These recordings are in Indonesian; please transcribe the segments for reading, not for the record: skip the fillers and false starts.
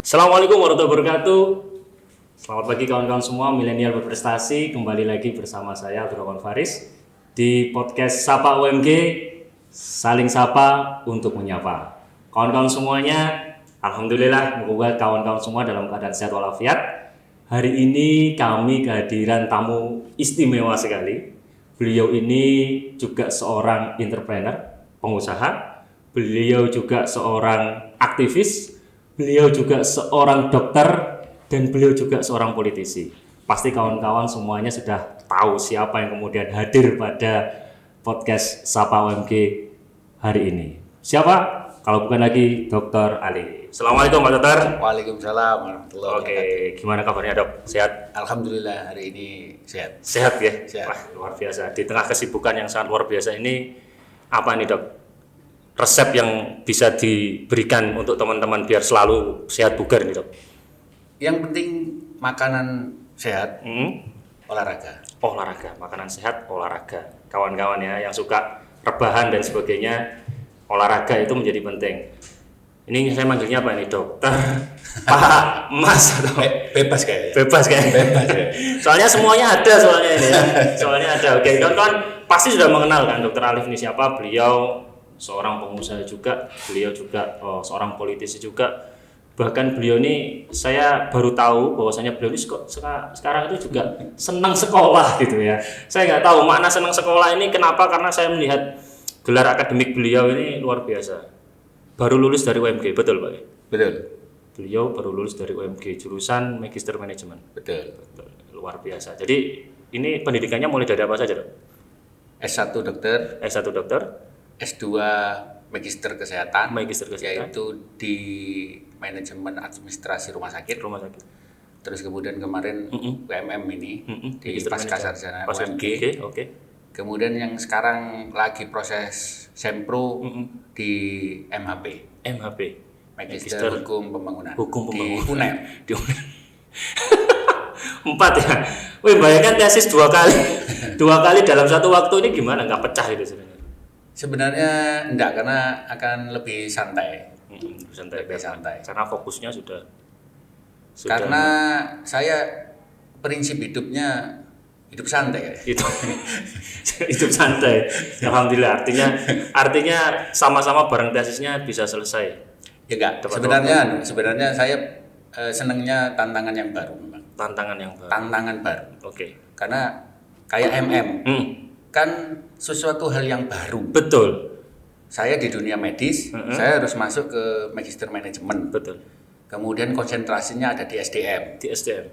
Assalamualaikum warahmatullahi wabarakatuh. Selamat pagi kawan-kawan semua milenial berprestasi. Kembali lagi bersama saya Abdurrahman Faris di podcast Sapa UMG, saling sapa untuk menyapa. Kawan-kawan semuanya, alhamdulillah semoga kawan-kawan semua dalam keadaan sehat walafiat. Hari ini kami kehadiran tamu istimewa sekali. Beliau ini juga seorang entrepreneur, pengusaha. Beliau juga seorang aktivis. Beliau juga seorang dokter dan beliau juga seorang politisi. Pasti kawan-kawan semuanya sudah tahu siapa yang kemudian hadir pada podcast Sapa UMG hari ini. Siapa? Kalau bukan lagi Dr. Ali. Assalamualaikum Pak Dokter. Waalaikumsalam warahmatullahi wabarakatuh. Oke, gimana kabarnya Dok? Sehat? Alhamdulillah hari ini sehat. Sehat ya? Sehat. Wah, luar biasa. Di tengah kesibukan yang sangat luar biasa ini, apa nih Dok? Resep yang bisa diberikan untuk teman-teman biar selalu sehat bugar nih Dok? Yang penting makanan sehat, olahraga. Olahraga, makanan sehat, olahraga. Kawan-kawan ya yang suka rebahan dan sebagainya, olahraga itu menjadi penting. Ini saya manggilnya apa nih Dokter? Pak, Mas atau Bebas kayaknya. bebas kayak. Bebas ya. Soalnya semuanya ada soalnya ini ya. Soalnya ada. Oke, kawan-kawan pasti sudah mengenal kan Dokter Alif ini siapa? Beliau seorang pengusaha juga, beliau juga seorang politisi juga. Bahkan beliau ini saya baru tahu bahwasanya beliau ini sekarang itu juga senang sekolah gitu ya. Saya nggak tahu makna senang sekolah ini kenapa, karena saya melihat gelar akademik beliau ini luar biasa. Baru lulus dari UMG, betul Pak? Betul. Beliau baru lulus dari UMG jurusan Magister Manajemen. Betul. Luar biasa. Jadi ini pendidikannya mulai dari apa saja Dok? S1 dokter, S1 dokter, S2 Magister Kesehatan, Magister Kesehatan, yaitu di Manajemen Administrasi Rumah Sakit. rumah sakit. Terus kemudian kemarin UMM ini di Magister Pascasarjana Manajemen. UMG. Oke. Kemudian yang sekarang lagi proses Sempro di MHP, MHP. Magister Hukum Pembangunan. Hukum Pembangunan. Di UNER. Di UNER. 4 ya. Wih, bayangkan tesis 2 kali. 2 kali dalam satu waktu ini gimana? Nggak pecah itu sebenarnya. Sebenarnya enggak, karena akan lebih santai. Santai, Lebih santai. Karena fokusnya sudah. Karena saya prinsip hidupnya hidup santai. Itu hidup santai. Alhamdulillah. Artinya sama-sama bareng tesisnya bisa selesai. Ya enggak. Tepat Sebenarnya saya senangnya tantangan yang baru memang. Tantangan yang baru. Tantangan baru. Oke. Karena kayak MM kan sesuatu hal yang baru. Betul. Saya di dunia medis, saya harus masuk ke Magister Manajemen. Betul. Kemudian konsentrasinya ada di SDM. Di SDM.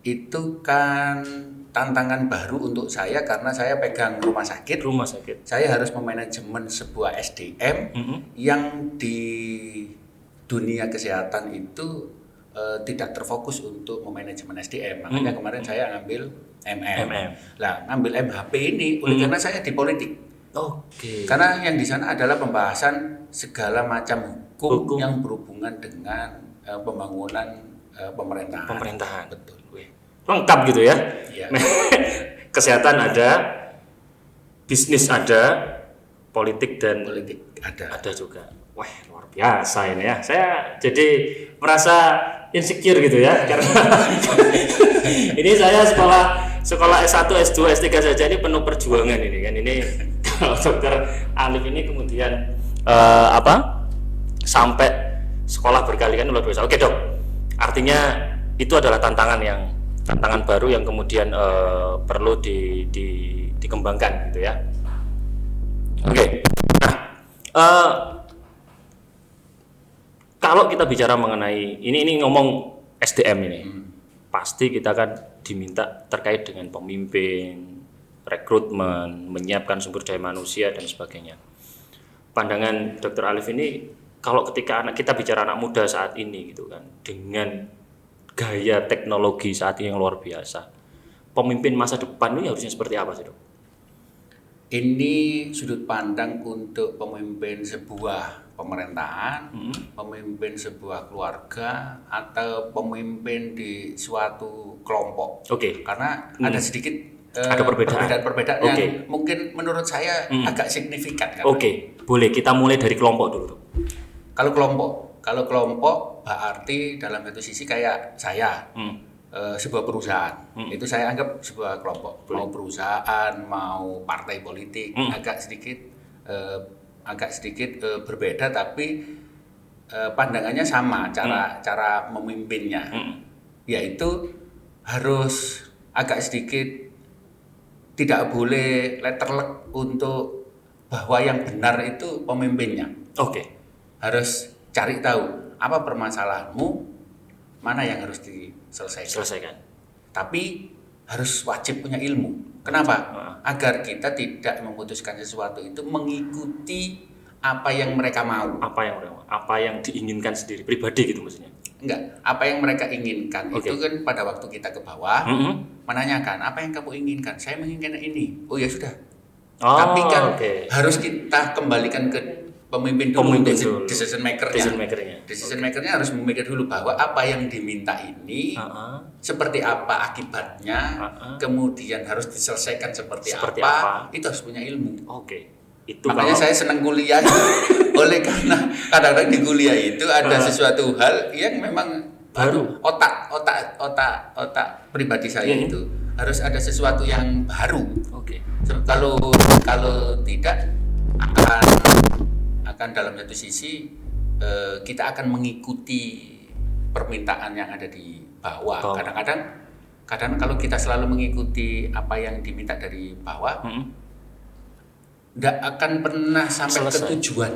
Itu kan tantangan baru untuk saya karena saya pegang rumah sakit. Rumah sakit. Saya harus memanajemen sebuah SDM yang di dunia kesehatan itu tidak terfokus untuk memanajemen SDM. Makanya kemarin saya ngambil MM. Lah, ngambil MHP ini karena saya di politik. Oke. Karena yang di sana adalah pembahasan segala macam hukum yang berhubungan dengan pembangunan pemerintahan. Pemerintahan. Betul. Wih, lengkap gitu ya. Iya. Kesehatan ada, bisnis ada, politik dan Politik ada. juga. Wah, luar biasa ini ya. Saya jadi merasa insecure gitu ya karena ini saya sekolah S1, S2, S3 saja ini penuh perjuangan ini kan. Ini kalau Dokter Alif ini kemudian sampai sekolah berkali-kali luar biasa. Oke Dok, artinya itu adalah tantangan baru yang kemudian perlu dikembangkan gitu ya. Oke. Nah, kalau kita bicara mengenai ini ngomong SDM ini, pasti kita kan diminta terkait dengan pemimpin, rekrutmen, menyiapkan sumber daya manusia dan sebagainya. Pandangan Dr. Alif ini, kalau ketika kita bicara anak muda saat ini gitu kan, dengan gaya teknologi saat ini yang luar biasa, pemimpin masa depan ini harusnya seperti apa sih Dok? Ini sudut pandang untuk pemimpin sebuah pemerintahan, pemimpin sebuah keluarga, atau pemimpin di suatu kelompok. Oke. Karena ada sedikit ada perbedaan yang mungkin menurut saya agak signifikan. Oke, boleh kita mulai dari kelompok dulu. Kalau Kalau kelompok berarti dalam satu sisi kayak saya sebuah perusahaan. Itu saya anggap sebuah kelompok. Mau perusahaan, mau partai politik, agak sedikit berbeda, tapi pandangannya sama, cara memimpinnya. Yaitu harus agak sedikit tidak boleh letterlek untuk bahwa yang benar itu pemimpinnya. Oke. Harus cari tahu apa permasalahanmu, mana yang harus diselesaikan. Tapi harus wajib punya ilmu. Kenapa? Agar kita tidak memutuskan sesuatu itu mengikuti apa yang mereka mau. Apa yang diinginkan sendiri pribadi gitu maksudnya. Enggak, apa yang mereka inginkan itu kan pada waktu kita ke bawah menanyakan apa yang kamu inginkan. Saya menginginkan ini. Oh ya sudah. Tapi kan harus kita kembalikan ke pemimpin dulu untuk decision makernya. Decision makernya harus memikir dulu bahwa apa yang diminta ini seperti apa akibatnya, kemudian harus diselesaikan seperti apa. Itu harus punya ilmu. Itu makanya saya senang kuliah oleh karena kadang-kadang di kuliah itu ada sesuatu hal yang memang baru. Otak pribadi saya itu harus ada sesuatu yang baru. Kalau tidak akan dalam satu sisi kita akan mengikuti permintaan yang ada di bawah. Kadang kalau kita selalu mengikuti apa yang diminta dari bawah, nggak akan pernah sampai ke tujuan.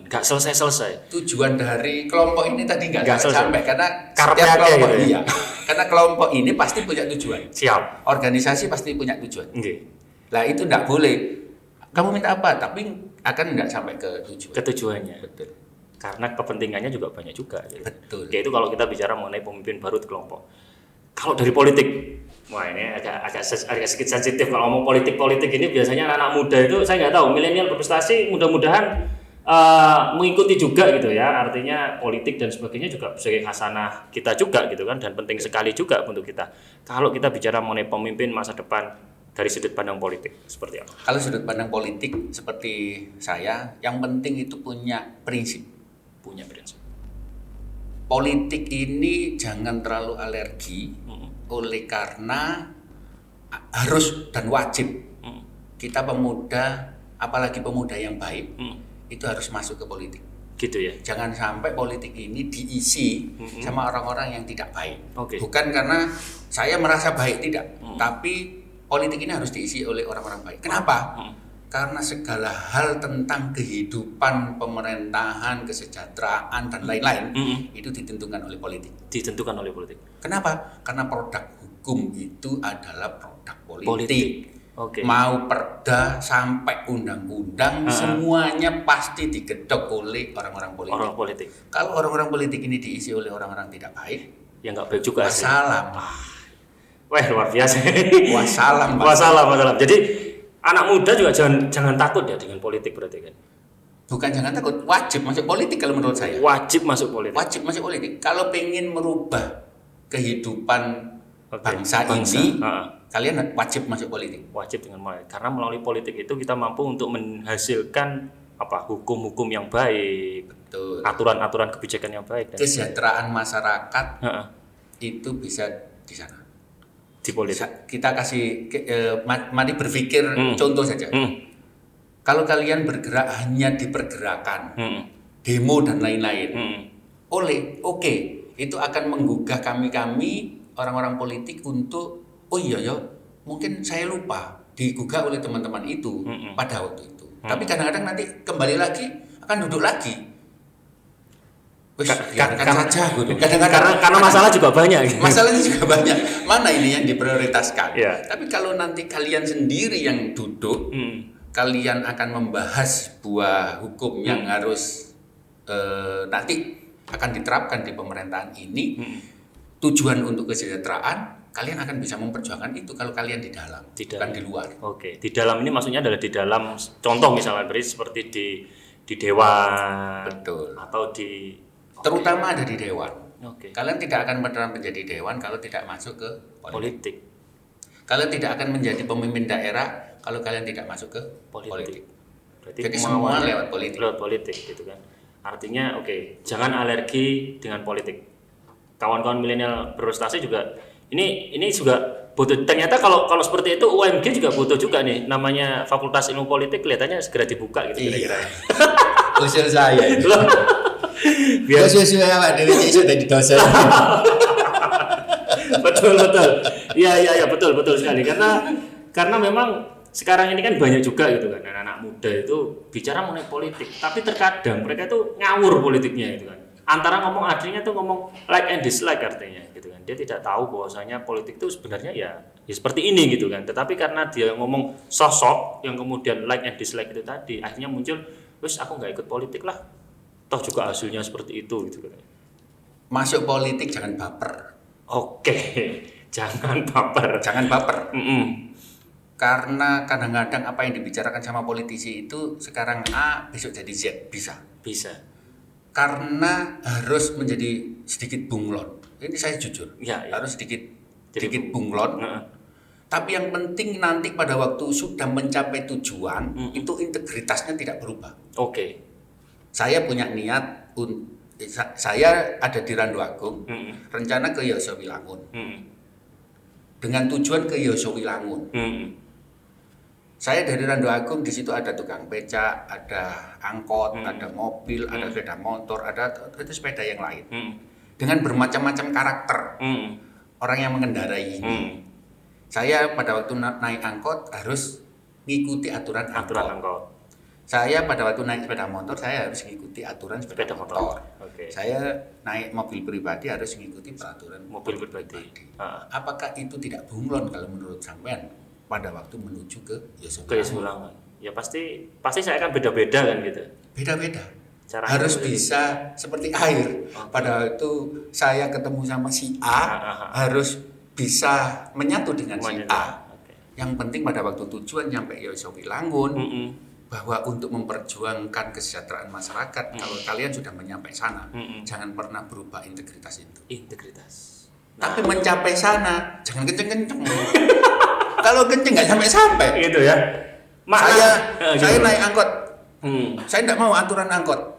Nggak selesai. Tujuan dari kelompok ini tadi nggak sampai karena setiap kelompok gitu ya? Karena kelompok ini pasti punya tujuan. Siap. Organisasi pasti punya tujuan. Lah itu nggak boleh. Kamu minta apa? Tapi akan nggak sampai ke tujuan. Tujuannya. Betul. Karena kepentingannya juga banyak juga. Gitu. Betul. Itu kalau kita bicara mengenai pemimpin baru di kelompok. Kalau dari politik, wah ini agak sedikit sensitif. Kalau ngomong politik ini biasanya anak muda itu saya nggak tahu, milenial berprestasi mudah-mudahan mengikuti juga gitu ya. Artinya politik dan sebagainya juga sebagai khasanah kita juga gitu kan, dan penting sekali juga untuk kita. Kalau kita bicara mengenai pemimpin masa depan dari sudut pandang politik seperti apa? Kalau sudut pandang politik seperti saya, yang penting itu punya prinsip. Politik ini jangan terlalu alergi oleh karena harus dan wajib kita pemuda, apalagi pemuda yang baik, itu harus masuk ke politik. Gitu ya. Jangan sampai politik ini diisi sama orang-orang yang tidak baik. Bukan karena saya merasa baik, tidak, tapi politik ini harus diisi oleh orang-orang baik. Kenapa? Karena segala hal tentang kehidupan, pemerintahan, kesejahteraan dan lain-lain itu ditentukan oleh politik. Kenapa? Karena produk hukum itu adalah produk politik. Mau perda sampai undang-undang semuanya pasti digedok oleh orang-orang politik. Kalau orang-orang politik ini diisi oleh orang-orang tidak baik, ya nggak baik juga. Wassalam. Wah, luar biasa. Wassalam. Jadi anak muda juga jangan takut ya dengan politik berarti kan? Bukan jangan takut, wajib masuk politik kalau menurut saya. Wajib masuk politik. Kalau pengen merubah kehidupan bangsa ini, kalian wajib masuk politik. Karena melalui politik itu kita mampu untuk menghasilkan hukum-hukum yang baik, betul. Aturan-aturan kebijakan yang baik. Kesejahteraan masyarakat itu bisa di sana. Di politik. Kita kasih mari berpikir contoh saja. Kalau kalian bergerak hanya di pergerakan, demo dan lain-lain, itu akan menggugah kami orang-orang politik untuk mungkin saya lupa digugah oleh teman-teman itu pada waktu itu. Tapi kadang-kadang nanti kembali lagi akan duduk lagi. Karena masalah juga banyak. Masalahnya juga banyak. Mana ini yang diprioritaskan? Tapi kalau nanti kalian sendiri yang duduk, kalian akan membahas sebuah hukum yang harus nanti akan diterapkan di pemerintahan ini, tujuan untuk kesejahteraan, kalian akan bisa memperjuangkan itu kalau kalian di dalam, bukan di luar. Di dalam ini maksudnya adalah di dalam, contoh misalnya seperti di dewan. Betul. Atau terutama ada di dewan. Kalian tidak akan pernah menjadi dewan kalau tidak masuk ke politik. Kalian tidak akan menjadi pemimpin daerah kalau kalian tidak masuk ke politik. Berarti jadi semua lewat politik. Lewat politik gitu kan. Artinya jangan alergi dengan politik. Kawan-kawan milenial berprestasi juga ini juga butuh. Ternyata kalau seperti itu UMG juga butuh juga nih, namanya Fakultas Ilmu Politik kelihatannya segera dibuka gitu kira-kira. Usul saya itu. Biar Usul awak dhewe sudah di dosen. betul. Iya betul sekali karena memang sekarang ini kan banyak juga gitu kan anak-anak muda itu bicara mengenai politik, tapi terkadang mereka tuh ngawur politiknya gitu kan. Antara ngomong artinya tuh ngomong like and dislike artinya gitu kan. Dia tidak tahu bahwasanya politik itu sebenarnya ya seperti ini gitu kan. Tetapi karena dia ngomong sosok yang kemudian like and dislike itu tadi, akhirnya muncul, wis aku nggak ikut politik lah. Toh juga hasilnya seperti itu gitu kan. Masuk politik jangan baper. Oke, jangan baper. Jangan baper. Mm-mm. Karena kadang-kadang apa yang dibicarakan sama politisi itu sekarang A, besok jadi Z, bisa. Karena harus menjadi sedikit bunglon. Ini saya jujur, harus sedikit bunglon. Tapi yang penting nanti pada waktu sudah mencapai tujuan, itu integritasnya tidak berubah. Oke. Saya punya niat, saya ada di Randu Agung, rencana ke Yosowilangun. Dengan tujuan ke Yosowilangun. Saya dari Randu Agung, di situ ada tukang becak, ada angkot, ada mobil, ada sepeda motor, ada itu sepeda yang lain. Dengan bermacam-macam karakter orang yang mengendarai ini. Saya pada waktu naik angkot harus mengikuti aturan angkot. Saya pada waktu naik sepeda motor saya harus mengikuti aturan sepeda motor. Okay. Saya naik mobil pribadi harus mengikuti peraturan mobil pribadi. Apakah itu tidak bunglon kalau menurut sampean pada waktu menuju ke Yosowilangun? Ya pasti saya akan beda-beda kan gitu. Beda-beda. Harus bisa seperti air. Pada waktu saya ketemu sama si A, harus bisa menyatu dengan si A. Yang penting pada waktu tujuan nyampe Yosowilangun, bahwa untuk memperjuangkan kesejahteraan masyarakat, kalau kalian sudah mencapai sana, jangan pernah berubah integritas itu. Integritas. Tapi mencapai sana, jangan kenceng-kenceng. Kalau kenceng nggak sampai-sampai. Gitu ya. Saya naik angkot. Saya tidak mau aturan angkot.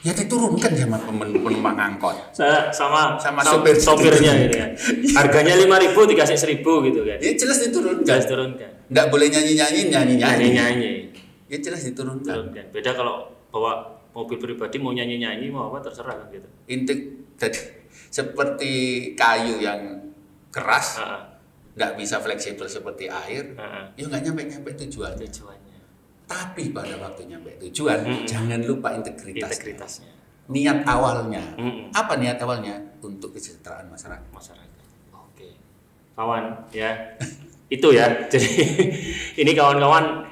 Ya diturunkan sama penumpang angkot. Sama sopirnya gitu ya. Harganya 5.000 dikasih 1.000 gitu kan. Ya jelas diturunkan. Tidak boleh nyanyi. Ya jelas diturunkan. Beda kalau bawa mobil pribadi mau nyanyi mau apa terserah kan gitu. Jadi seperti kayu yang keras, nggak bisa fleksibel seperti air, ya nggak nyampe tujuannya. Tapi pada waktu nyampe tujuan, jangan lupa integritasnya. Niat awalnya, apa niat awalnya? Untuk kesejahteraan masyarakat. Oke, kawan ya, itu ya. Jadi ini kawan-kawan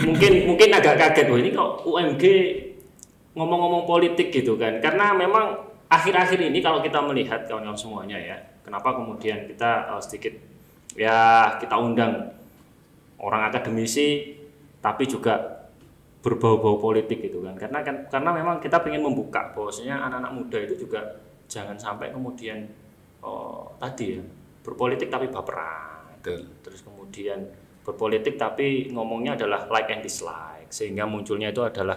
mungkin agak kaget, ini kok UMG ngomong-ngomong politik gitu kan? Karena memang akhir-akhir ini kalau kita melihat kawan-kawan semuanya ya, kenapa kemudian kita sedikit ya kita undang orang akademisi tapi juga berbau-bau politik gitu kan, karena memang kita ingin membuka bahwasanya anak-anak muda itu juga jangan sampai kemudian tadi ya berpolitik tapi baperan. Terus kemudian berpolitik tapi ngomongnya adalah like and dislike, sehingga munculnya itu adalah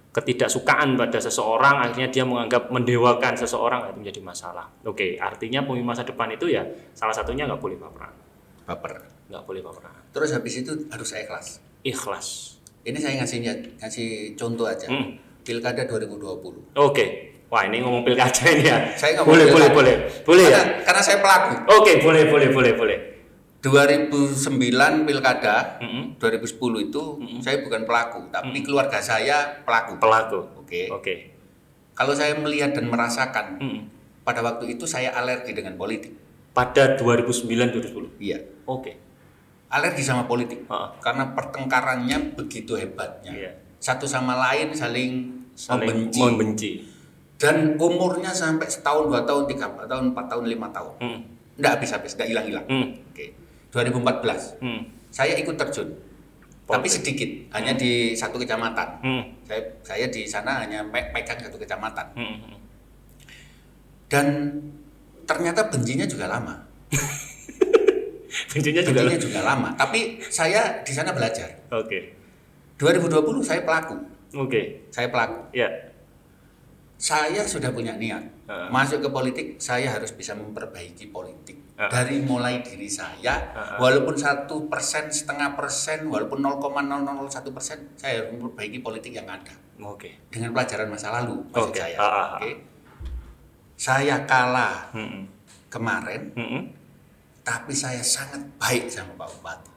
ketidaksukaan pada seseorang, akhirnya dia menganggap mendewakan seseorang, itu menjadi masalah. Oke, artinya pemimpin masa depan itu ya salah satunya nggak boleh nggak boleh baperan. Terus habis itu harus ikhlas. Ini saya ngasih contoh aja. Pilkada 2020. Oke. Wah, ini ngomong pilkada ini ya. Saya nggak boleh ya. Karena saya pelaku. Oke, boleh. 2009 pilkada, 2010 itu saya bukan pelaku, tapi keluarga saya pelaku. Oke. Kalau saya melihat dan merasakan, pada waktu itu saya alergi dengan politik. Pada 2009-2010? Iya. Oke. Alergi sama politik, karena pertengkarannya begitu hebatnya. Satu sama lain saling membenci. Dan umurnya sampai setahun, 2 tahun, 3 tahun, 4 tahun, 5 tahun. Nggak habis-habis, nggak hilang-hilang. Oke. 2014, saya ikut terjun. Tapi sedikit, hanya di satu kecamatan. Saya di sana hanya pegang satu kecamatan. Dan ternyata bencinya juga lama. Bencinya juga lama. Tapi saya di sana belajar. 2020 saya pelaku. Saya pelaku. Ya. saya sudah punya niat masuk ke politik, saya harus bisa memperbaiki politik dari mulai diri saya, walaupun 1%, 0,5%, walaupun 0,001%, saya harus memperbaiki politik yang ada. Dengan pelajaran masa lalu, maksud saya. Saya kalah kemarin, tapi saya sangat baik sama Pak Bupati.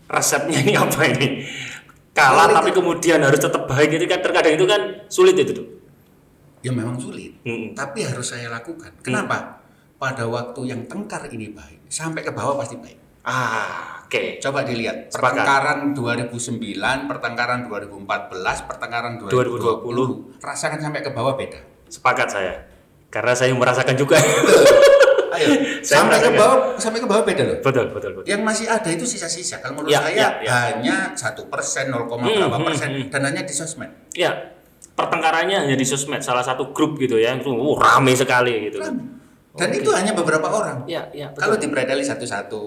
Resepnya ini apa ini? Kalah tapi kemudian harus tetap baik, itu kan terkadang itu kan sulit itu tuh. Ya memang sulit, tapi harus saya lakukan. Kenapa? Pada waktu yang tengkar ini baik, sampai ke bawah pasti baik. Oke. Coba dilihat, pertengkaran 2009, pertengkaran 2014, pertengkaran 2020, rasakan sampai ke bawah beda. Sepakat saya, karena saya merasakan juga. Ayo, sampai ke bawah beda loh. Betul. Yang masih ada itu sisa-sisa. Kalau menurut saya hanya 1%, 0, berapa persen, dan hanya di sosmed. Ya. Pertengkarannya hanya di sosmed, salah satu grup gitu ya, itu ramai sekali gitu. Dan itu hanya beberapa orang. Betul. Kalau dipredali satu-satu,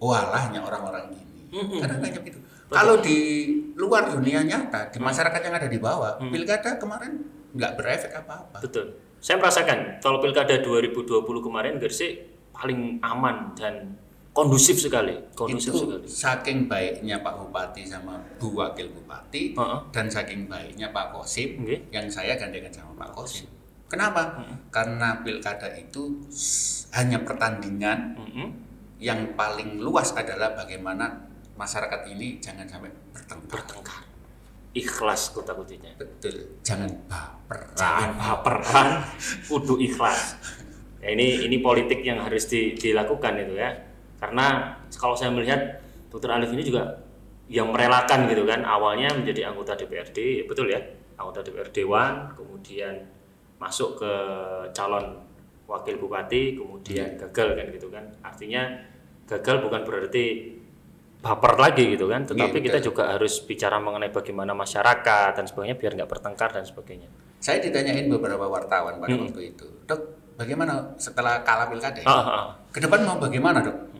hanya orang-orang ini. Karena banyak itu. Kalau di luar dunia nyata, di masyarakat yang ada di bawah, pilkada kemarin nggak berefek apa-apa. Betul. Saya merasakan kalau pilkada 2020 kemarin Gresik paling aman dan kondusif sekali. Saking baiknya Pak Bupati sama Bu Wakil Bupati dan saking baiknya Pak Kosim yang saya gandengan sama Pak Kosim. Kenapa? Karena pilkada itu hanya pertandingan, yang paling luas adalah bagaimana masyarakat ini jangan sampai bertengkar. Ikhlas kota-kotinya. Betul. Jangan baperan, kudu ikhlas. Ya, ini politik yang harus dilakukan itu ya. Karena kalau saya melihat Dr. Alif ini juga yang merelakan gitu kan, awalnya menjadi anggota DPRD, betul ya, anggota DPRD Dewan, kemudian masuk ke calon wakil bupati, kemudian gagal kan gitu kan. Artinya gagal bukan berarti baper lagi gitu kan, tetapi kita juga harus bicara mengenai bagaimana masyarakat dan sebagainya biar nggak bertengkar dan sebagainya. Saya ditanyain beberapa wartawan pada waktu itu, Dok, bagaimana setelah kalah pilkada? Ke depan mau bagaimana, Dok?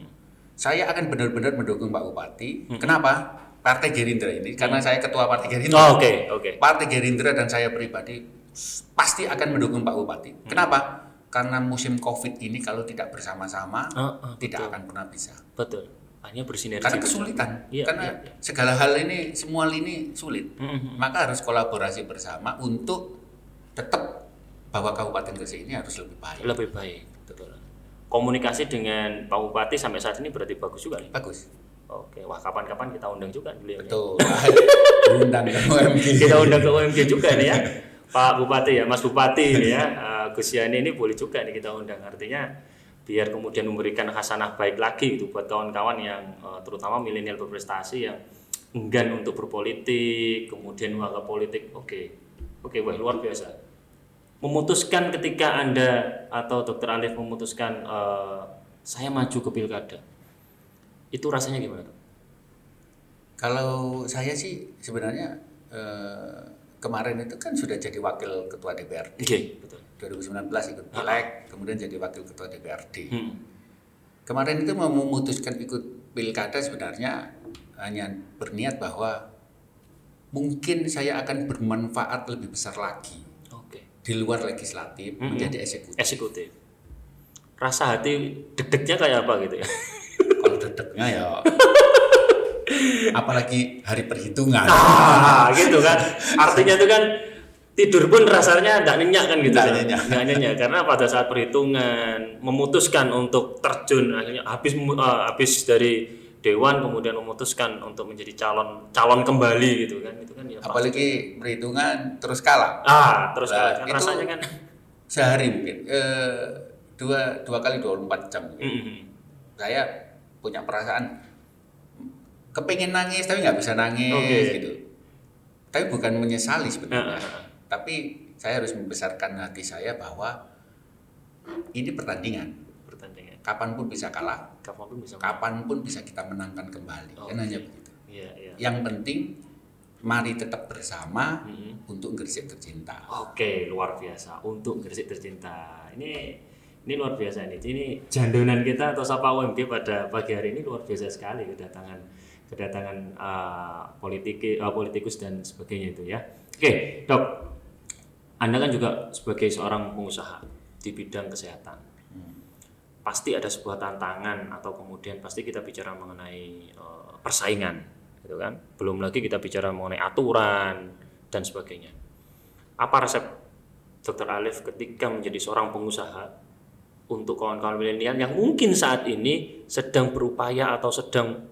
Saya akan benar-benar mendukung Pak Bupati. Kenapa? Partai Gerindra ini, karena saya ketua Partai Gerindra. Oke. Partai Gerindra dan saya pribadi pasti akan mendukung Pak Bupati. Kenapa? Karena musim COVID ini kalau tidak bersama-sama tidak akan pernah bisa. Betul. Hanya bersinergi. Karena kesulitan. Karena segala hal ini, semua lini sulit. Maka harus kolaborasi bersama untuk tetap bahwa Kabupaten Gresik ini harus lebih baik. Lebih baik, betul. Komunikasi dengan Pak Bupati sampai saat ini berarti bagus juga nih? Bagus. Oke, wah kapan-kapan kita undang juga beliau. Betul. Undang ke OMG. Kita undang ke OMG juga nih ya. Pak Bupati ya, Mas Bupati ini ya. Gus Yani ini boleh juga nih kita undang. Artinya biar kemudian memberikan hasanah baik lagi gitu buat kawan-kawan yang terutama milenial berprestasi yang enggan untuk berpolitik, kemudian menganggap politik. Oke, wah luar biasa. Memutuskan ketika Anda atau Dr. Alif memutuskan saya maju ke pilkada, itu rasanya gimana? Kalau saya sih sebenarnya kemarin itu kan sudah jadi wakil ketua DPRD. Betul. 2019 ikut pileg, kemudian jadi wakil ketua DPRD. Kemarin itu memutuskan ikut pilkada sebenarnya hanya berniat bahwa mungkin saya akan bermanfaat lebih besar lagi. Di luar legislatif menjadi eksekutif. Rasa hati deg-degnya kayak apa gitu ya? Kalau deg-degnya ya apalagi hari perhitungan. Gitu kan. Artinya itu kan tidur pun rasanya nggak nyenyak kan gitu. Nggak nyenyak karena pada saat perhitungan memutuskan untuk terjun akhirnya habis dari Dewan kemudian memutuskan untuk menjadi calon kembali gitu kan, itu kan ya apalagi perhitungan terus kalah. Terus kalah kan rasanya kan sehari mungkin dua kali 24 jam saya punya perasaan kepingin nangis tapi nggak bisa nangis gitu, tapi bukan menyesali sebenarnya. Tapi saya harus membesarkan hati saya bahwa ini pertandingan. Kapanpun bisa kalah, kapanpun bisa kita menangkan kembali. Kan hanya begitu. Yang penting mari tetap bersama untuk Gresik tercinta. Oke, luar biasa. Untuk Gresik tercinta. Ini luar biasa ini. Ini jandonan kita atau Sapa UMG pada pagi hari ini luar biasa sekali kedatangan politikus dan sebagainya itu ya. Oke, Dok. Anda kan juga sebagai seorang pengusaha di bidang kesehatan. Pasti ada sebuah tantangan atau kemudian pasti kita bicara mengenai persaingan, gitu kan? Belum lagi kita bicara mengenai aturan dan sebagainya. Apa resep Dr. Alif ketika menjadi seorang pengusaha untuk kawan-kawan milenial yang mungkin saat ini sedang berupaya atau sedang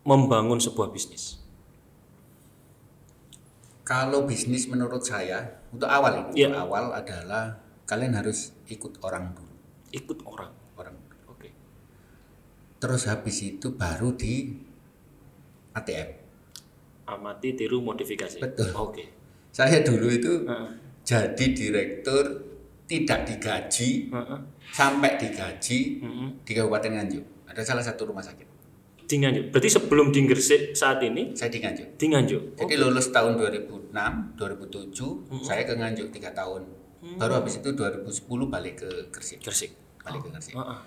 membangun sebuah bisnis? Kalau bisnis menurut saya untuk awal Iya. untuk awal adalah kalian harus ikut orang dulu. Ikut orang. Oke. Terus habis itu baru di ATM. Amati, tiru, modifikasi. Betul. Oke. Saya dulu itu Heeh. jadi direktur tidak digaji Heeh. sampai digaji Heeh. di Kabupaten Nganjuk. Ada salah satu rumah sakit. Di Nganjuk. Berarti sebelum di Gresik saat ini Saya di Nganjuk. di Nganjuk. Jadi lulus tahun 2006, 2007, saya ke Nganjuk 3 tahun. Baru habis itu 2010 balik ke Gresik. Balik ke Gresik. Heeh.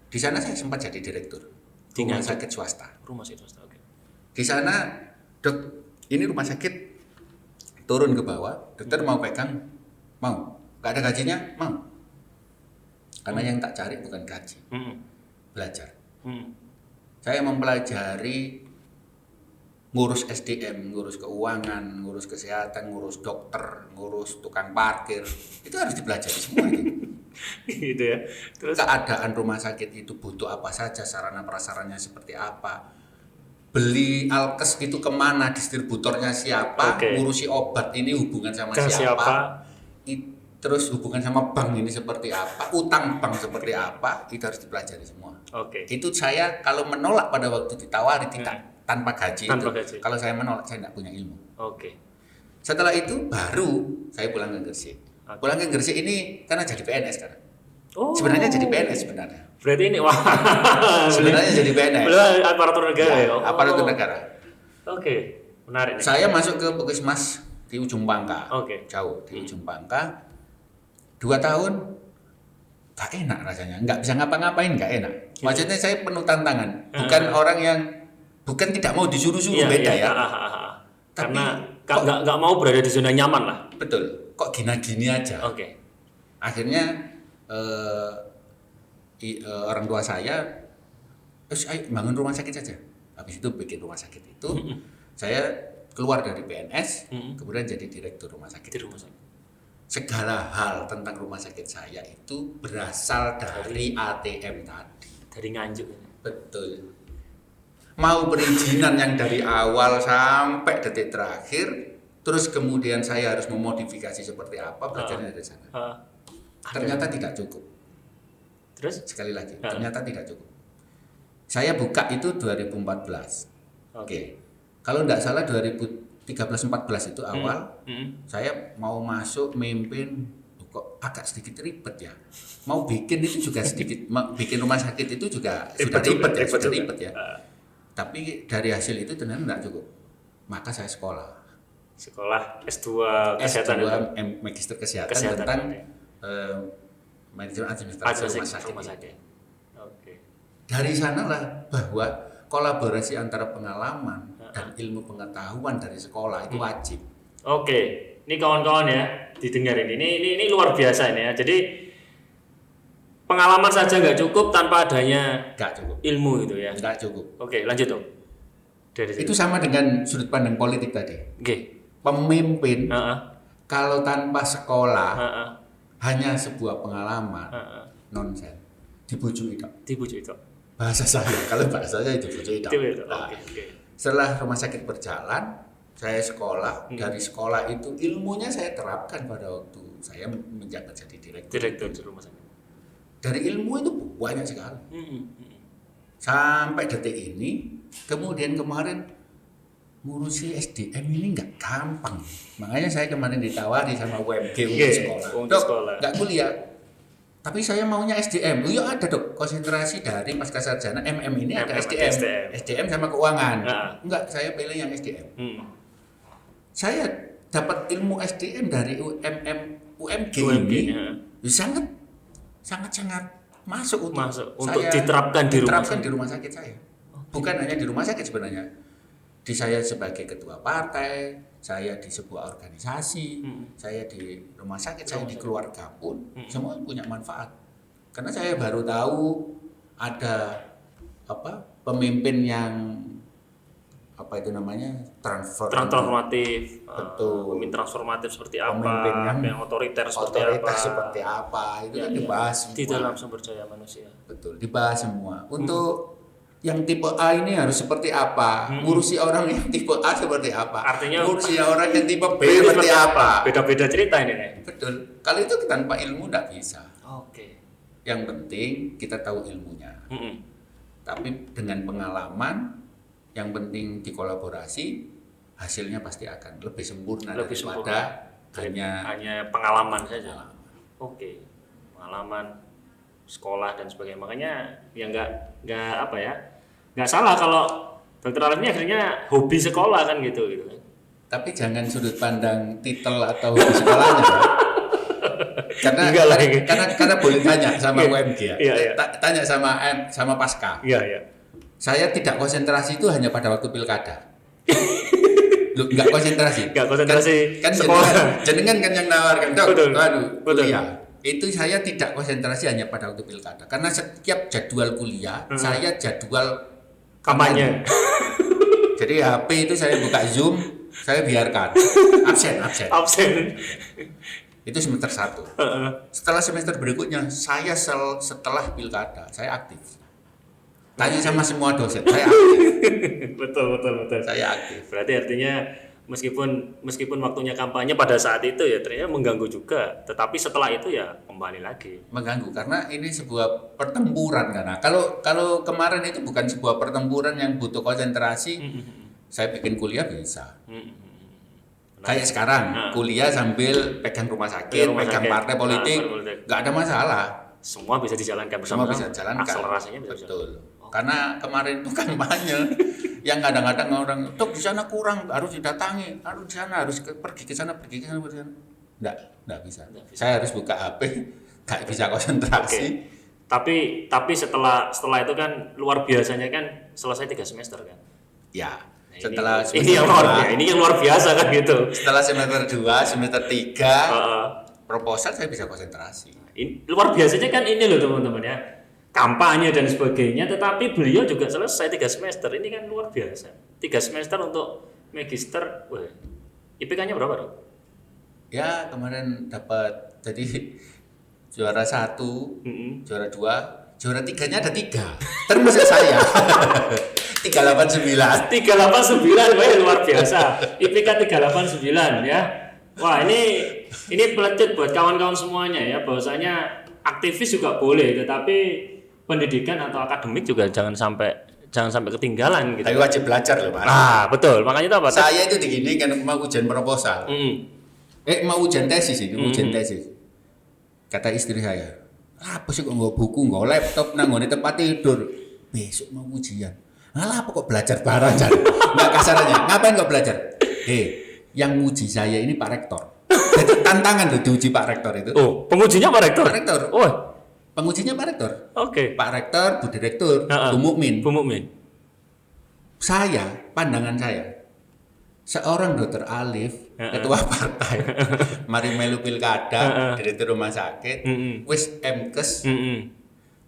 Di sana saya sempat jadi direktur Di rumah Nganjuk. sakit swasta. Rumah sakit swasta. Oke. Di sana, dok, ini rumah sakit, turun ke bawah, dokter mau pegang, mau, nggak ada gajinya, mau. Karena yang tak cari bukan gaji, Heeh. belajar. Heeh. Saya mempelajari ngurus SDM, ngurus keuangan, ngurus kesehatan, ngurus dokter, ngurus tukang parkir, itu harus dipelajari semua itu. Gitu ya. Terus Keadaan rumah sakit itu butuh apa saja, sarana prasarannya seperti apa, beli alkes itu kemana, distributornya siapa, Oke. ngurusi obat ini hubungan sama Ke siapa, siapa? terus hubungan sama bank ini seperti apa, utang bank seperti apa, itu harus dipelajari semua. oke. Itu saya kalau menolak pada waktu ditawari tidak tanpa gaji Tanpa itu, gaji. kalau saya menolak saya tidak punya ilmu. Oke. Setelah itu baru saya pulang ke Gresik. Oke. Pulang ke Gresik ini karena jadi PNS kan. Oh. Sebenarnya jadi PNS sebenarnya. Berarti ini wah. Sebenarnya jadi PNS. Belum aparatur negara ya. Ya, aparatur negara. Oke. Menarik nih. Saya masuk ke Puskesmas di Ujung Pangka. Oke. Jauh di Ujung Pangka. 2 tahun gak enak rasanya, nggak bisa ngapa-ngapain, nggak enak. Maksudnya saya penuh tantangan, bukan orang yang bukan tidak mau disuruh-suruh, beda ya. Karena Tapi nggak mau berada di zona nyaman lah. Betul, kok gini-gini aja. Oke. Akhirnya orang tua saya, terus ayo bangun rumah sakit saja. Habis itu bikin rumah sakit itu, saya keluar dari PNS, kemudian jadi direktur rumah sakit. Di rumah sakit. Segala hal tentang rumah sakit saya itu berasal dari ATM tadi. Dari Nganjuk. Betul. Mau perizinan yang dari awal sampai detik terakhir, terus kemudian saya harus memodifikasi seperti apa, belajarnya dari sana. Ternyata tidak cukup. Terus? Sekali lagi, ternyata tidak cukup. Saya buka itu 2014. Oke. Kalau tidak salah 2013-14 itu awal, saya mau masuk mimpin, kok agak sedikit ribet ya. Mau bikin itu juga sedikit, bikin rumah sakit itu juga sudah ribet ya. Tapi dari hasil itu ternyata tidak cukup. Maka saya sekolah S2 kesehatan. Magister kesehatan tentang manajemen administrasi rumah sakit. Oke. Dari sanalah bahwa kolaborasi antara pengalaman dan ilmu pengetahuan dari sekolah itu wajib. Oke, ini kawan-kawan ya, didengar ini luar biasa ini ya. Jadi pengalaman saja nggak cukup tanpa adanya Nggak cukup. ilmu gitu ya. Nggak cukup. Oke, lanjut dong. Dari situ. Itu sama dengan sudut pandang politik tadi. Oke. Pemimpin Heeh. kalau tanpa sekolah Heeh. hanya sebuah pengalaman, Heeh. nonsen, dibujui tok. Dibujuk itu. Bahasa saya, kalau bahasa saya dibujui tok. Itu. Nah, Oke. setelah rumah sakit berjalan, saya sekolah. Dari sekolah itu ilmunya saya terapkan pada waktu saya menjabat jadi Direktur di rumah sakit. Dari ilmu itu banyak sekali. Sampai detik ini, kemudian kemarin ngurusi SDM ini nggak gampang. Makanya saya kemarin ditawari sama UMG untuk sekolah. Untuk Dok, sekolah. nggak kuliah. Tapi saya maunya SDM. Oh iya ada dok, konsentrasi dari pasca sarjana MM ini ada SDM. SDM sama keuangan. Enggak, saya pilih yang SDM. Saya dapat ilmu SDM dari UMG ini. Sangat masuk untuk diterapkan di rumah sakit. Di rumah sakit saya. Bukan hanya di rumah sakit sebenarnya. saya sebagai ketua partai, saya di sebuah organisasi, saya di rumah sakit, saya di keluarga pun, semua punya manfaat. Karena saya baru tahu ada pemimpin yang transformatif. Betul. Pemimpin transformatif seperti apa? Pemimpin yang otoriter seperti apa itu kan dibahas semua. Di dalam sumber daya manusia. Betul, dibahas semua. Untuk yang tipe A ini harus seperti apa? Ngurusi orang yang tipe A seperti apa? Artinya ngurusi orang yang tipe B seperti apa? Beda-beda cerita ini nih. Betul. Kalau itu tanpa ilmu tidak bisa. Oke. Yang penting kita tahu ilmunya. Tapi dengan pengalaman, yang penting dikolaborasi, hasilnya pasti akan lebih sempurna daripada hanya pengalaman saja. Oke. Pengalaman sekolah dan sebagainya. Makanya ya nggak salah kalau Dokter Alif ini akhirnya hobi sekolah kan gitu. Tapi jangan sudut pandang titel atau hobi sekolahnya ya. Karena boleh tanya sama UMG ya. Iya. Tanya sama Pasca. Iya. Saya tidak konsentrasi itu hanya pada waktu pilkada. Loh, enggak konsentrasi. Kan jenengan kan yang nawarkan, Dok. Kuliah. Itu saya tidak konsentrasi hanya pada waktu pilkada. Karena setiap jadwal kuliah, saya jadwal kampanye. Jadi HP itu saya buka Zoom, saya biarkan. Absen. Itu semester 1. Setelah semester berikutnya, saya setelah pilkada, saya aktif. Tanya sama semua dosen, saya aktif. Betul. Saya aktif. Berarti artinya meskipun waktunya kampanye pada saat itu ya ternyata mengganggu juga, tetapi setelah itu ya kembali lagi. Mengganggu karena ini sebuah pertempuran karena kalau kemarin itu bukan sebuah pertempuran yang butuh konsentrasi, saya bikin kuliah bisa. Kayak sekarang kuliah sambil pegang rumah sakit, pegang partai politik, nggak ada masalah. Semua bisa dijalankan bersama. Semua bisa dijalankan. Akselerasinya bisa betul. Karena kemarin itu kampanye yang kadang-kadang orang, Dok di sana kurang, harus didatangi, harus di sana, harus pergi ke sana. Enggak bisa. Saya harus buka HP, enggak bisa konsentrasi. Okay. Tapi setelah itu kan luar biasanya kan selesai 3 semester kan. Ya. Setelah ini yang luar biasa kan gitu. Setelah semester 2, semester 3 proposal saya bisa konsentrasi. Luar biasanya kan ini loh teman-teman ya. Kampanye dan sebagainya, tetapi beliau juga selesai 3 semester. Ini kan luar biasa. 3 semester untuk magister, IPK-nya berapa dong? Ya kemarin dapat jadi juara 1, juara 2, juara 3-nya ada 3. Termasuk saya. 389. 389, luar biasa. IPK 389 ya. Wah ini pelecut buat kawan-kawan semuanya ya. Bahwasanya aktivis juga boleh, tetapi pendidikan atau akademik juga jangan sampai ketinggalan gitu. Tapi wajib belajar loh, Mas. Nah, betul. Makanya itu apa? Saya itu begini kan mau ujian proposal. Mau ujian tesis ini, ujian tesis. Kata istri saya, apa sih kok nggak buku, nggak laptop, nanggone tempat tidur. Besok mau ujian. Apa kok belajar bareng kan? Nggak kasarannya. Ngapain kok belajar? Yang uji saya ini Pak Rektor. Jadi tantangan tuh diuji Pak Rektor itu. Oh, pengujinya Pak Rektor. Pak Rektor. Oh. Pengujinya Pak Rektor. Oke. Pak Rektor, Bu Direktur, Bu Mukmin. Pandangan saya, seorang Dokter Alif, ketua partai, mari melu pilkada, direktur rumah sakit, wis MKes,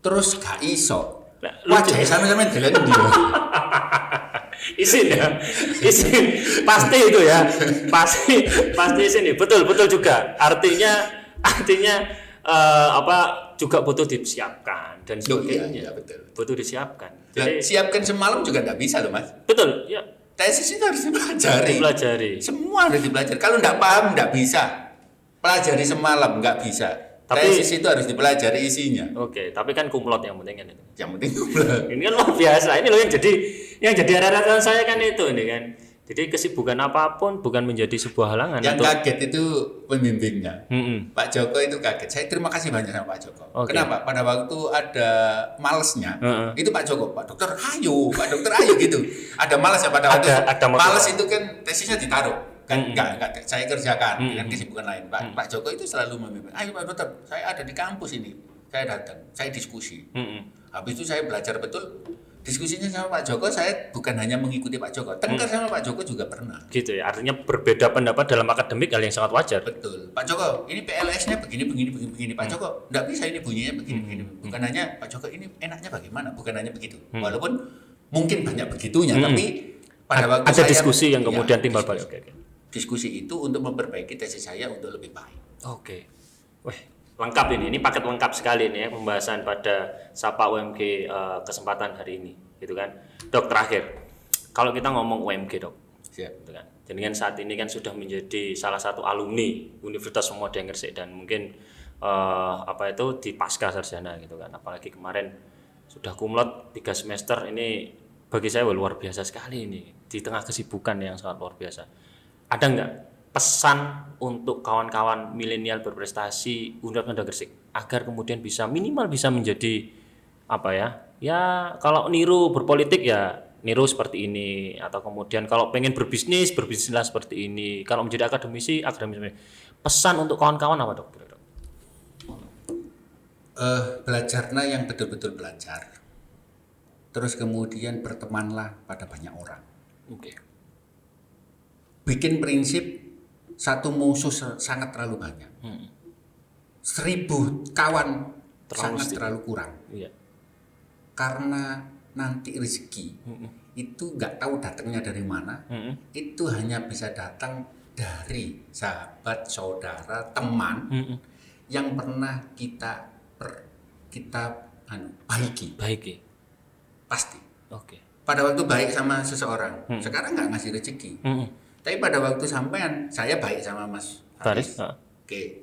terus gak iso. Wajah sama-sama jalan dia. Isin pasti itu ya, pasti isin. Betul juga. Artinya juga butuh disiapkan dan sebagainya. Iya, betul. Butuh disiapkan. Jadi siapkan semalam juga nggak bisa loh, Mas. Betul, ya. Tesis itu harus dipelajari. Semua harus dipelajari. Kalau nggak paham nggak bisa. Pelajari semalam nggak bisa. Tesis itu harus dipelajari isinya. Oke, tapi kan kumlot yang penting kan itu. Yang penting kumlot. Ini kan luar biasa. Ini loh yang jadi rata-rata saya kan itu ini kan. Jadi kesibukan apapun bukan menjadi sebuah halangan. Yang kaget itu pembimbingnya. Pak Joko itu kaget. Saya terima kasih banyak sama Pak Joko. Okay. Kenapa? Pada waktu ada malesnya, itu Pak Joko, Pak Dokter ayo gitu. Ada malas ya pada waktu. Ada males itu kan tesisnya ditaruh. Kan enggak saya kerjakan dengan kesibukan lain. Pak Joko itu selalu membimbing. Ayo Pak Dokter, saya ada di kampus ini. Saya datang, saya diskusi. Habis itu saya belajar betul. diskusinya sama Pak Joko, saya bukan hanya mengikuti Pak Joko, tengkar sama Pak Joko juga pernah. Gitu ya. Artinya berbeda pendapat dalam akademik hal yang sangat wajar. Betul. Pak Joko, ini PLS-nya begini. Pak Joko, enggak bisa ini bunyinya begini. Bukan hanya Pak Joko ini enaknya bagaimana, bukan hanya begitu. Walaupun mungkin banyak begitunya, tapi pada waktu ada saya diskusi yang kemudian timbal balik. Diskusi itu untuk memperbaiki tesis saya untuk lebih baik. Oke. Wah, lengkap ini. Ini paket lengkap sekali nih ya pembahasan pada Sapa UMG kesempatan hari ini, gitu kan. Dok, terakhir. Kalau kita ngomong UMG, Dok. Siap. Gitu kan. Jadi kan saat ini kan sudah menjadi salah satu alumni Universitas Modern Gresik dan mungkin di pasca sarjana gitu kan. Apalagi kemarin sudah kumlot 3 semester, ini bagi saya luar biasa sekali ini di tengah kesibukan yang sangat luar biasa. Ada nggak pesan untuk kawan-kawan milenial berprestasi Universitas Modern Gresik agar kemudian minimal bisa menjadi kalau niru berpolitik ya niru seperti ini, atau kemudian kalau pengen berbisnislah seperti ini, kalau menjadi akademisi. Pesan untuk kawan-kawan apa, Dok? Belajarlah yang betul-betul belajar. Terus kemudian bertemanlah pada banyak orang. Oke. Bikin prinsip satu musuh sangat terlalu banyak. 1000 kawan terlalu kurang. Iya. Karena nanti rezeki itu nggak tahu datangnya dari mana. Itu hanya bisa datang dari sahabat, saudara, teman yang pernah kita baiki. Pasti. Oke. Pada waktu baik sama seseorang, sekarang nggak ngasih rezeki. Tapi pada waktu sampean, saya baik sama Mas Faris. Oke.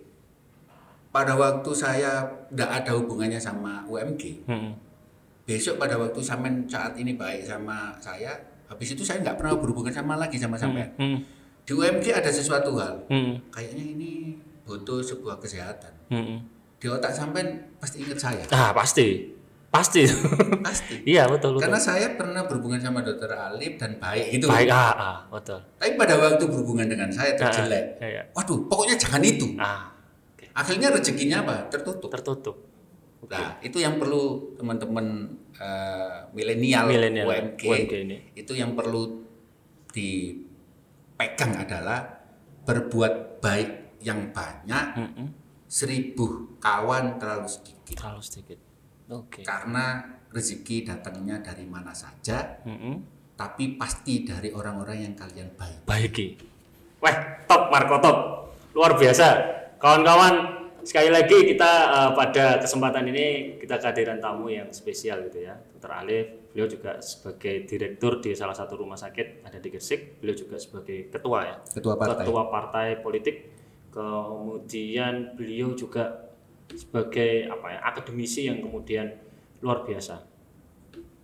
Pada waktu saya nggak ada hubungannya sama UMG, besok pada waktu sampean saat ini baik sama saya, habis itu saya nggak pernah berhubungan lagi sama sampean. Di UMG ada sesuatu hal, kayaknya ini butuh sebuah kesehatan. Di otak sampean pasti ingat saya. Pasti. Iya, betul. Karena saya pernah berhubungan sama Dokter Alif dan baik itu. Baik, betul. Tapi pada waktu berhubungan dengan saya terjelek. Waduh, pokoknya jangan itu. Okay. Akhirnya rezekinya apa? Tertutup. Okay. Nah, itu yang perlu teman-teman milenial UMG ini. Itu yang perlu dipegang adalah berbuat baik yang banyak. 1000 kawan terlalu sedikit. Oke. Karena rezeki datangnya dari mana saja, tapi pasti dari orang-orang yang kalian baiki. Wah, top Marco, top. Luar biasa. Kawan-kawan, sekali lagi kita pada kesempatan ini kita kehadiran tamu yang spesial gitu ya. Dr. Alif, beliau juga sebagai direktur di salah satu rumah sakit ada di Gresik. Beliau juga sebagai ketua partai politik. Kemudian beliau juga sebagai akademisi yang kemudian luar biasa.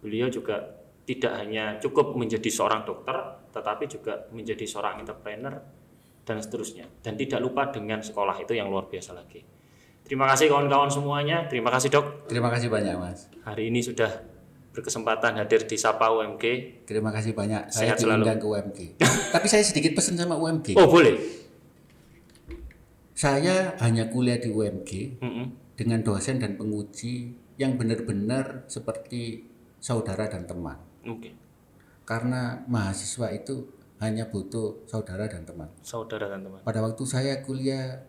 Beliau juga tidak hanya cukup menjadi seorang dokter, tetapi juga menjadi seorang entrepreneur dan seterusnya. Dan tidak lupa dengan sekolah itu yang luar biasa lagi. Terima kasih kawan-kawan semuanya. Terima kasih, Dok. Terima kasih banyak, Mas. Hari ini sudah berkesempatan hadir di Sapa UMG. Terima kasih banyak. Sehat saya diundang ke UMG. Tapi saya sedikit pesan sama UMG. Oh, boleh. Saya hanya kuliah di UMG dengan dosen dan penguji yang benar-benar seperti saudara dan teman. Okay. Karena mahasiswa itu hanya butuh saudara dan teman. Pada waktu saya kuliah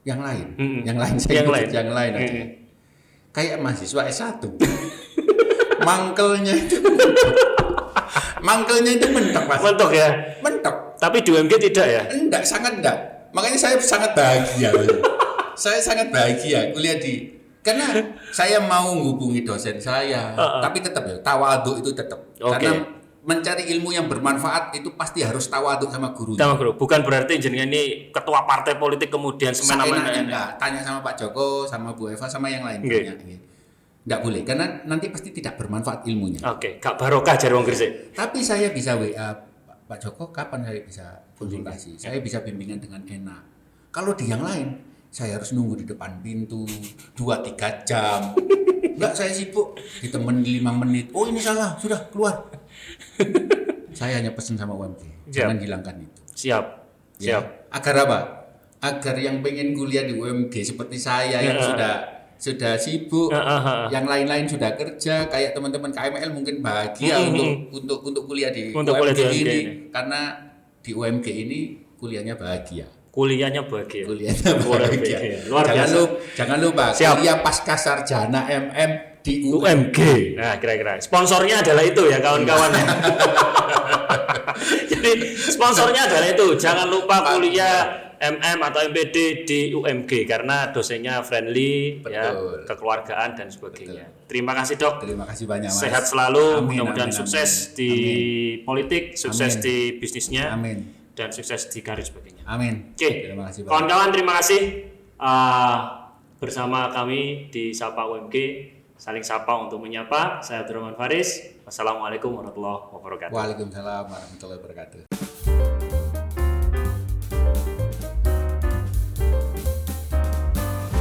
yang lain, yang lain aja. Kayak mahasiswa S1. Mangkelnya itu mentok, Mas. Mentok ya? Mentok. Tapi di UMG tidak ya? Enggak, sangat enggak. Makanya saya sangat bahagia. Saya sangat bahagia kuliah karena saya mau menghubungi dosen saya, tapi tetap ya tawadhu itu tetap. Okay. Karena mencari ilmu yang bermanfaat itu pasti harus tawadhu sama guru. Bukan berarti jenengan ini ketua partai politik kemudian semena-mena. Tanya sama Pak Joko, sama Bu Eva, sama yang lain. Enggak boleh, karena nanti pasti tidak bermanfaat ilmunya. Oke, gak barokah jare wong Gresik. Tapi saya bisa WA Pak Joko, kapan saya bisa konsultasi? Saya bisa bimbingan dengan enak. Kalau di yang lain, saya harus nunggu di depan pintu 2-3 jam. Enggak, saya sibuk, ditemen 5 menit. Oh, ini salah, sudah keluar. Saya hanya pesan sama UMG, jangan hilangkan itu. Siap. Agar apa? Agar yang pengen kuliah di UMG seperti saya yang sudah sudah sibuk, yang lain-lain sudah kerja, kayak teman-teman KML mungkin bahagia untuk kuliah di UMG ini, karena di UMG ini kuliahnya bahagia. Kuliahnya bahagia. Luar biasa. Jangan lupa kuliah pasca sarjana MM di UMG. Nah, kira-kira sponsornya adalah itu ya kawan-kawan ya. Jadi sponsornya adalah itu. Jangan lupa kuliah MM atau MPD di UMG karena dosennya friendly, ya, kekeluargaan dan sebagainya. Betul. Terima kasih Dok. Terima kasih banyak Mas. Sehat selalu, mudah-mudahan sukses di politik, sukses di bisnisnya, dan sukses di karir sebagainya. Amin. Oke. Terima kasih banyak. Kawan-kawan terima kasih bersama kami di Sapa UMG, saling sapa untuk menyapa. Saya Abdurrahman Faris. Wassalamualaikum warahmatullahi wabarakatuh. Waalaikumsalam warahmatullahi wabarakatuh.